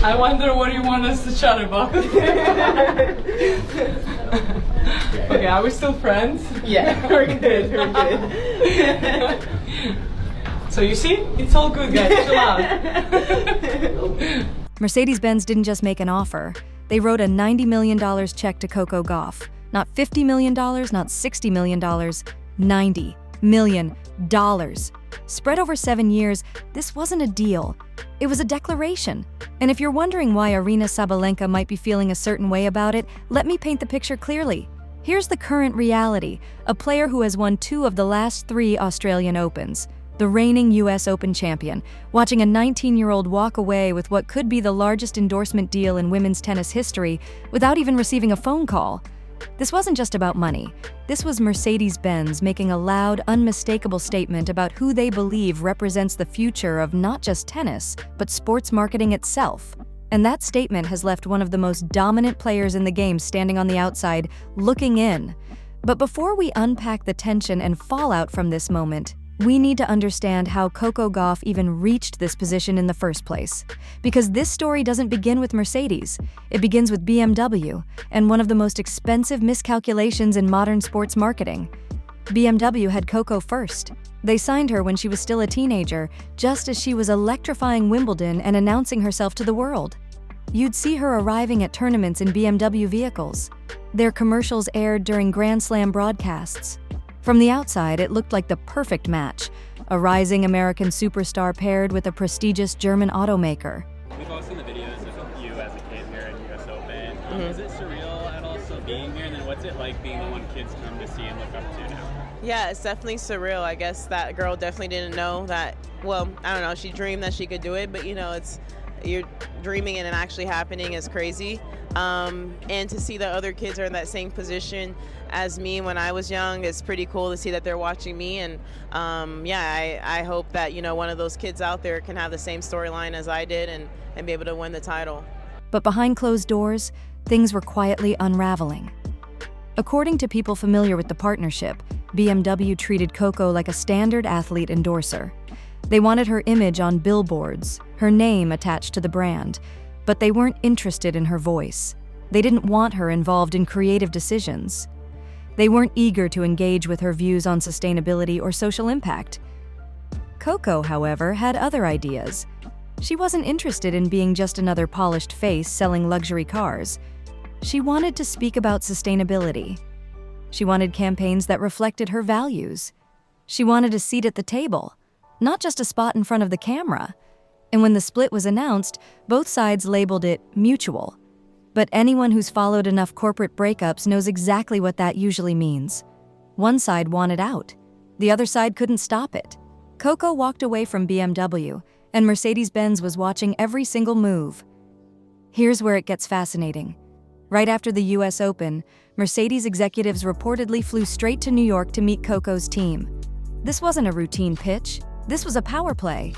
I wonder what you want us to chat about. Okay, are we still friends? Yeah, we're good, we're good. So you see, it's all good, guys, chill out. Mercedes-Benz didn't just make an offer. They wrote a $90 million check to Coco Gauff. Not $50 million, not $60 million, $90 million. Spread over 7 years, this wasn't a deal. It was a declaration. And if you're wondering why Aryna Sabalenka might be feeling a certain way about it, let me paint the picture clearly. Here's the current reality: a player who has won 2 of the last 3 Australian Opens, the reigning US Open champion, watching a 19-year-old walk away with what could be the largest endorsement deal in women's tennis history without even receiving a phone call. This wasn't just about money. This was Mercedes-Benz making a loud, unmistakable statement about who they believe represents the future of not just tennis, but sports marketing itself. And that statement has left one of the most dominant players in the game standing on the outside, looking in. But before we unpack the tension and fallout from this moment, we need to understand how Coco Gauff even reached this position in the first place. Because this story doesn't begin with Mercedes. It begins with BMW, and one of the most expensive miscalculations in modern sports marketing. BMW had Coco first. They signed her when she was still a teenager, just as she was electrifying Wimbledon and announcing herself to the world. You'd see her arriving at tournaments in BMW vehicles. Their commercials aired during Grand Slam broadcasts. From the outside, it looked like the perfect match, a rising American superstar paired with a prestigious German automaker. We've all seen the videos of you as a kid here at US Open. Is it surreal at all still being here? And then what's it like being the one kids come to see and look up to now? Yeah, it's definitely surreal. I guess that girl definitely didn't know that, well, I don't know, she dreamed that she could do it, but you know, you're dreaming and it actually happening is crazy. And to see that other kids are in that same position as me when I was young, it's pretty cool to see that they're watching me. And yeah, I hope that, you know, one of those kids out there can have the same storyline as I did and be able to win the title. But behind closed doors, things were quietly unraveling. According to people familiar with the partnership, BMW treated Coco like a standard athlete endorser. They wanted her image on billboards, her name attached to the brand, but they weren't interested in her voice. They didn't want her involved in creative decisions. They weren't eager to engage with her views on sustainability or social impact. Coco, however, had other ideas. She wasn't interested in being just another polished face selling luxury cars. She wanted to speak about sustainability. She wanted campaigns that reflected her values. She wanted a seat at the table, not just a spot in front of the camera. And when the split was announced, both sides labeled it mutual. But anyone who's followed enough corporate breakups knows exactly what that usually means. One side wanted out. The other side couldn't stop it. Coco walked away from BMW, and Mercedes-Benz was watching every single move. Here's where it gets fascinating. Right after the US Open, Mercedes executives reportedly flew straight to New York to meet Coco's team. This wasn't a routine pitch. This was a power play.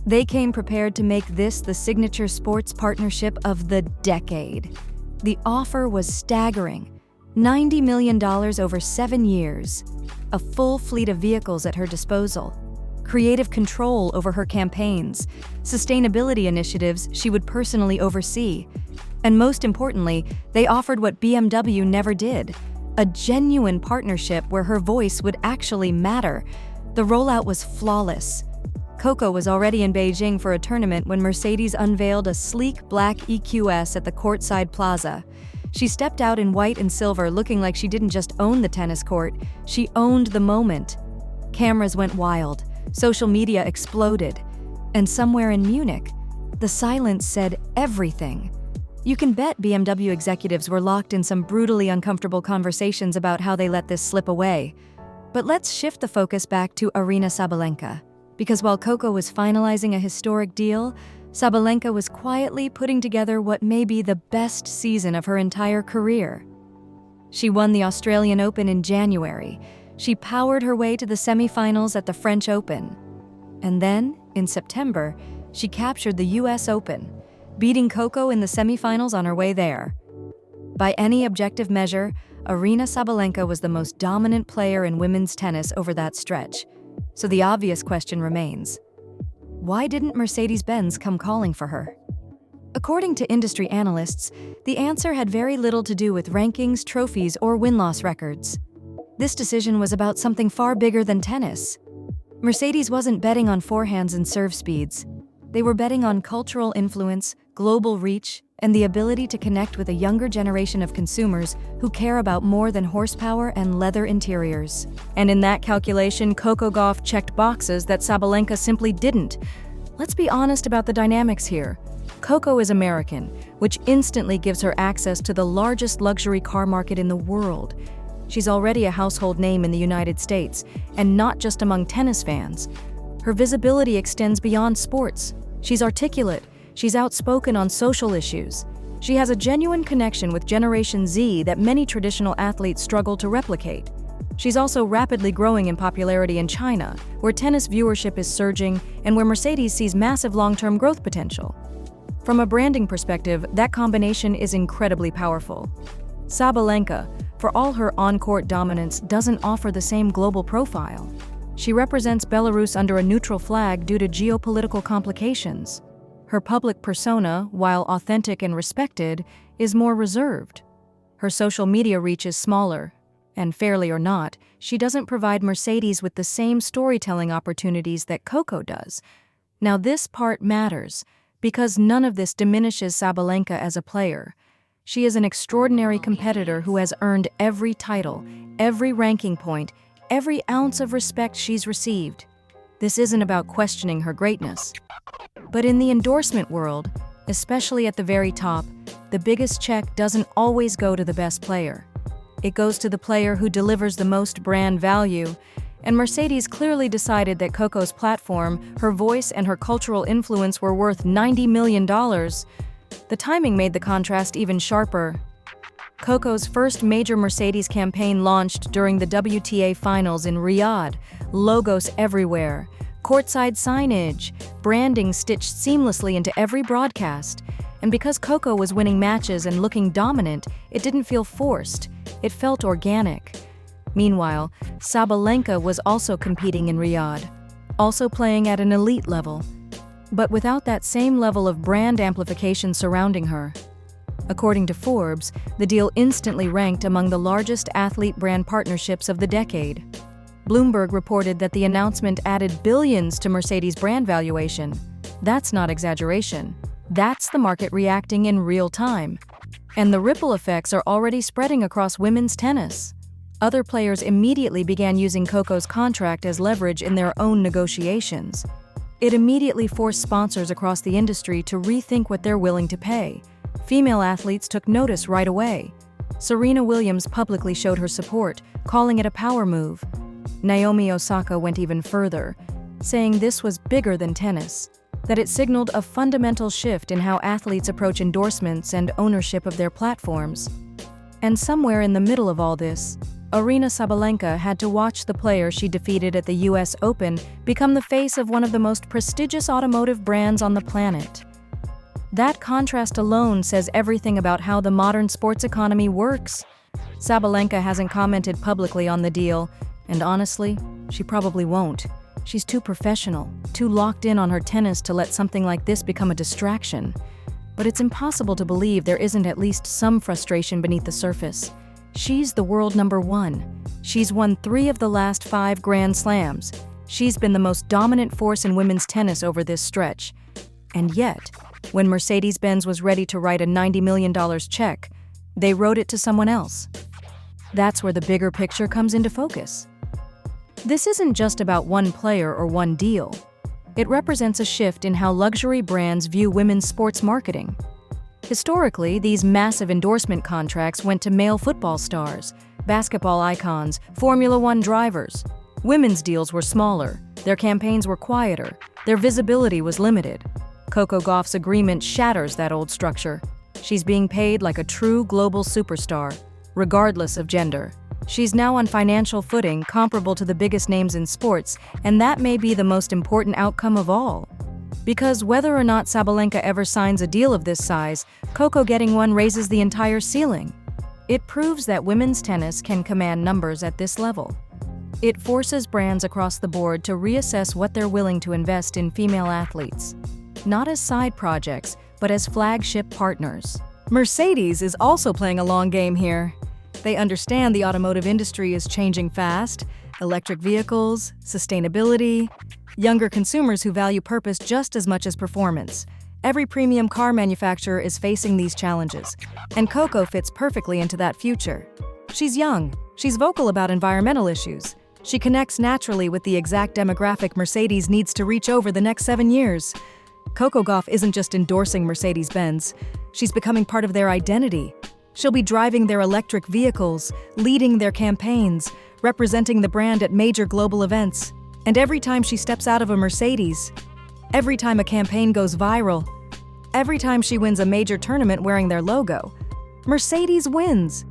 They came prepared to make this the signature sports partnership of the decade. The offer was staggering: $90 million over 7 years, a full fleet of vehicles at her disposal, creative control over her campaigns, sustainability initiatives she would personally oversee, and most importantly, they offered what BMW never did: a genuine partnership where her voice would actually matter. The rollout was flawless. Coco was already in Beijing for a tournament when Mercedes unveiled a sleek black EQS at the courtside plaza. She stepped out in white and silver, looking like she didn't just own the tennis court, she owned the moment. Cameras went wild, social media exploded, and somewhere in Munich, the silence said everything. You can bet BMW executives were locked in some brutally uncomfortable conversations about how they let this slip away. But let's shift the focus back to Aryna Sabalenka. Because while Coco was finalizing a historic deal, Sabalenka was quietly putting together what may be the best season of her entire career. She won the Australian Open in January. She powered her way to the semifinals at the French Open. And then, in September, she captured the US Open, beating Coco in the semifinals on her way there. By any objective measure, Aryna Sabalenka was the most dominant player in women's tennis over that stretch. So the obvious question remains: why didn't Mercedes-Benz come calling for her? According to industry analysts, the answer had very little to do with rankings, trophies, or win-loss records. This decision was about something far bigger than tennis. Mercedes wasn't betting on forehands and serve speeds. They were betting on cultural influence, global reach, and the ability to connect with a younger generation of consumers who care about more than horsepower and leather interiors. And in that calculation, Coco Gauff checked boxes that Sabalenka simply didn't. Let's be honest about the dynamics here. Coco is American, which instantly gives her access to the largest luxury car market in the world. She's already a household name in the United States, and not just among tennis fans. Her visibility extends beyond sports. She's articulate. She's outspoken on social issues. She has a genuine connection with Generation Z that many traditional athletes struggle to replicate. She's also rapidly growing in popularity in China, where tennis viewership is surging and where Mercedes sees massive long-term growth potential. From a branding perspective, that combination is incredibly powerful. Sabalenka, for all her on-court dominance, doesn't offer the same global profile. She represents Belarus under a neutral flag due to geopolitical complications. Her public persona, while authentic and respected, is more reserved. Her social media reach is smaller, and fairly or not, she doesn't provide Mercedes with the same storytelling opportunities that Coco does. Now this part matters, because none of this diminishes Sabalenka as a player. She is an extraordinary competitor who has earned every title, every ranking point, every ounce of respect she's received. This isn't about questioning her greatness. But in the endorsement world, especially at the very top, the biggest check doesn't always go to the best player. It goes to the player who delivers the most brand value, and Mercedes clearly decided that Coco's platform, her voice, and her cultural influence were worth $90 million. The timing made the contrast even sharper. Coco's first major Mercedes campaign launched during the WTA Finals in Riyadh, logos everywhere, courtside signage, branding stitched seamlessly into every broadcast. And because Coco was winning matches and looking dominant, it didn't feel forced. It felt organic. Meanwhile, Sabalenka was also competing in Riyadh, also playing at an elite level, but without that same level of brand amplification surrounding her. According to Forbes, the deal instantly ranked among the largest athlete brand partnerships of the decade. Bloomberg reported that the announcement added billions to Mercedes' brand valuation. That's not exaggeration. That's the market reacting in real time. And the ripple effects are already spreading across women's tennis. Other players immediately began using Coco's contract as leverage in their own negotiations. It immediately forced sponsors across the industry to rethink what they're willing to pay. Female athletes took notice right away. Serena Williams publicly showed her support, calling it a power move. Naomi Osaka went even further, saying this was bigger than tennis, that it signaled a fundamental shift in how athletes approach endorsements and ownership of their platforms. And somewhere in the middle of all this, Aryna Sabalenka had to watch the player she defeated at the US Open become the face of one of the most prestigious automotive brands on the planet. That contrast alone says everything about how the modern sports economy works. Sabalenka hasn't commented publicly on the deal, and honestly, she probably won't. She's too professional, too locked in on her tennis to let something like this become a distraction. But it's impossible to believe there isn't at least some frustration beneath the surface. She's the world #1. She's won 3 of the last 5 Grand Slams. She's been the most dominant force in women's tennis over this stretch. And yet, when Mercedes-Benz was ready to write a $90 million check, they wrote it to someone else. That's where the bigger picture comes into focus. This isn't just about one player or one deal. It represents a shift in how luxury brands view women's sports marketing. Historically, these massive endorsement contracts went to male football stars, basketball icons, Formula One drivers. Women's deals were smaller, their campaigns were quieter, their visibility was limited. Coco Gauff's agreement shatters that old structure. She's being paid like a true global superstar, regardless of gender. She's now on financial footing comparable to the biggest names in sports, and that may be the most important outcome of all. Because whether or not Sabalenka ever signs a deal of this size, Coco getting one raises the entire ceiling. It proves that women's tennis can command numbers at this level. It forces brands across the board to reassess what they're willing to invest in female athletes. Not as side projects, but as flagship partners. Mercedes is also playing a long game here. They understand the automotive industry is changing fast: electric vehicles, sustainability, younger consumers who value purpose just as much as performance. Every premium car manufacturer is facing these challenges, and Coco fits perfectly into that future. She's young, she's vocal about environmental issues, she connects naturally with the exact demographic Mercedes needs to reach over the next 7 years. Coco Gauff isn't just endorsing Mercedes-Benz, she's becoming part of their identity. She'll be driving their electric vehicles, leading their campaigns, representing the brand at major global events. And every time she steps out of a Mercedes, every time a campaign goes viral, every time she wins a major tournament wearing their logo, Mercedes wins.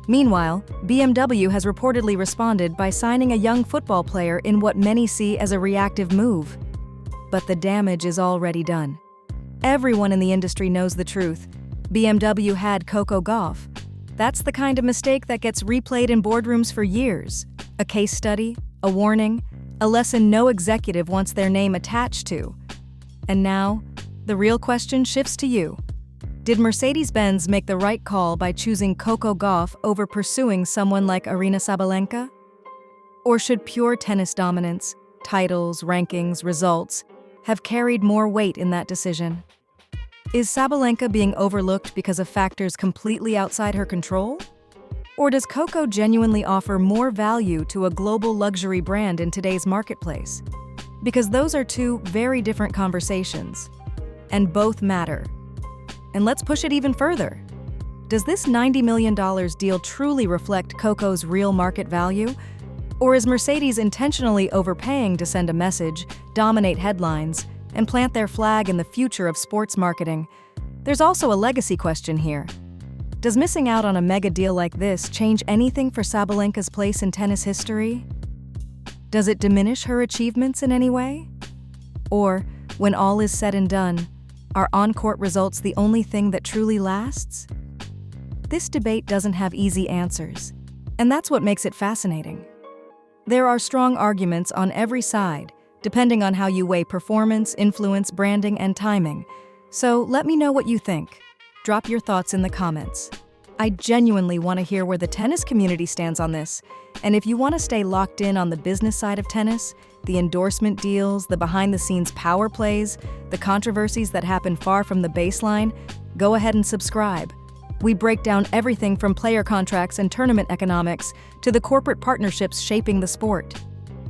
Meanwhile, BMW has reportedly responded by signing a young football player in what many see as a reactive move. But the damage is already done. Everyone in the industry knows the truth. BMW had Coco Gauff. That's the kind of mistake that gets replayed in boardrooms for years. A case study, a warning, a lesson no executive wants their name attached to. And now, the real question shifts to you. Did Mercedes-Benz make the right call by choosing Coco Gauff over pursuing someone like Aryna Sabalenka? Or should pure tennis dominance, titles, rankings, results, have carried more weight in that decision? Is Sabalenka being overlooked because of factors completely outside her control? Or does Coco genuinely offer more value to a global luxury brand in today's marketplace? Because those are two very different conversations, and both matter. And let's push it even further. Does this $90 million deal truly reflect Coco's real market value? Or is Mercedes intentionally overpaying to send a message, dominate headlines, and plant their flag in the future of sports marketing? There's also a legacy question here. Does missing out on a mega deal like this change anything for Sabalenka's place in tennis history? Does it diminish her achievements in any way? Or, when all is said and done, are on-court results the only thing that truly lasts? This debate doesn't have easy answers, and that's what makes it fascinating. There are strong arguments on every side, depending on how you weigh performance, influence, branding, and timing. So let me know what you think. Drop your thoughts in the comments. I genuinely want to hear where the tennis community stands on this. And if you want to stay locked in on the business side of tennis, the endorsement deals, the behind-the-scenes power plays, the controversies that happen far from the baseline, go ahead and subscribe. We break down everything from player contracts and tournament economics to the corporate partnerships shaping the sport.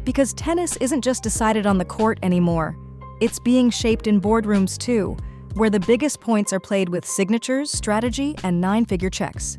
Because tennis isn't just decided on the court anymore. It's being shaped in boardrooms too, where the biggest points are played with signatures, strategy, and 9-figure checks.